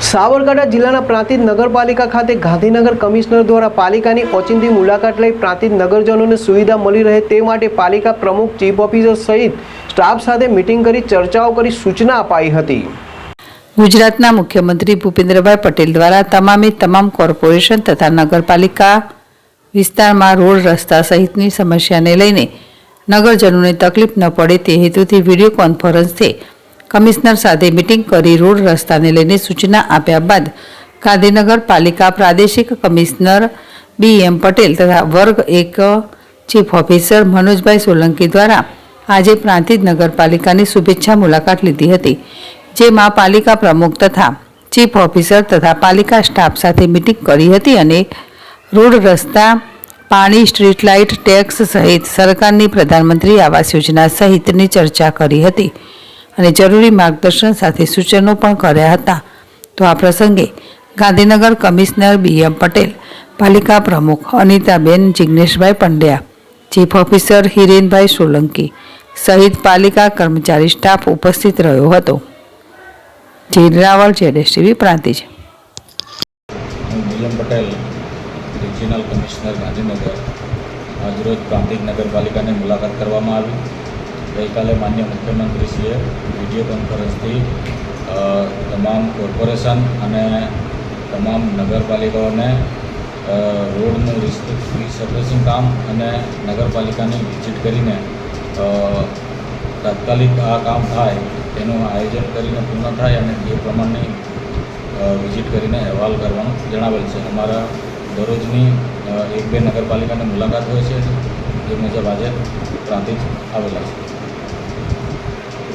સાબરકાંઠા જિલ્લાના પ્રાંતિજ નગરપાલિકા ખાતે ગાંધીનગર કમિશનર દ્વારા પાલિકાની ઓચિંતી મુલાકાત લઈ પ્રાંતિજ નગરજનોને સુવિધા મળી રહે તે માટે પાલિકા પ્રમુખ, ચીફ ઓફિસર સહિત સ્ટાફ સાથે મીટિંગ કરી ચર્ચાઓ કરી સૂચના અપાઈ હતી। ગુજરાતના મુખ્યમંત્રી ભૂપેન્દ્રભાઈ પટેલ દ્વારા તમામ કોર્પોરેશન તથા નગરપાલિકા વિસ્તારમાં રોડ રસ્તા સહિતની સમસ્યાને લઈને નગરજનોને તકલીફ ન પડે તે હેતુથી વિડીયો કોન્ફરન્સથી કમિશનર સાથે મીટિંગ કરી રોડ રસ્તાને લઈને સૂચના આપ્યા બાદ ગાંધીનગર પાલિકા પ્રાદેશિક કમિશનર BM પટેલ તથા વર્ગ 1 ચીફ ઓફિસર મનોજભાઈ સોલંકી દ્વારા આજે પ્રાંતિજ નગરપાલિકાની શુભેચ્છા મુલાકાત લીધી હતી, જેમાં પાલિકા પ્રમુખ તથા ચીફ ઓફિસર તથા પાલિકા સ્ટાફ સાથે મીટિંગ કરી હતી અને રોડ રસ્તા, પાણી, સ્ટ્રીટ લાઇટ, ટેક્સ સહિત સરકારની પ્રધાનમંત્રી આવાસ યોજના સહિતની ચર્ચા કરી હતી અને જરૂરી માર્ગદર્શન સાથે સૂચનો પણ કર્યા હતા। તો આ પ્રસંગે ગાંધીનગર કમિશનર BM પટેલ, પાલિકા પ્રમુખ અનિતાબેન જિગ્નેશભાઈ પંડ્યા, ચીફ ઓફિસર હિરેનભાઈ સોલંકી સહિત પાલિકા કર્મચારી સ્ટાફ ઉપસ્થિત રહ્યો હતો। Raval, ZSTV, Prantij. BM Patel, regional commissioner Gandhinagar, આજરોજ પ્રાંતિજ નગરપાલિકાની મુલાકાત કરવામાં આવી। ગઈકાલે માન્ય મુખ્યમંત્રીશ્રીએ વિડીયો કોન્ફરન્સથી તમામ કોર્પોરેશન અને તમામ નગરપાલિકાઓને રોડનું રિસર્ફેસિંગ કામ અને નગરપાલિકાની વિઝિટ કરીને તાત્કાલિક આ કામ થાય તેનું આયોજન કરીને પૂર્ણ થાય અને એ પ્રમાણની વિઝિટ કરીને અહેવાલ કરવાનું જણાવેલ છે। અમારા દરરોજની 1-2 નગરપાલિકાની મુલાકાત હોય છે, એ મુજબ આજે પ્રાંતિજ આવેલા છે।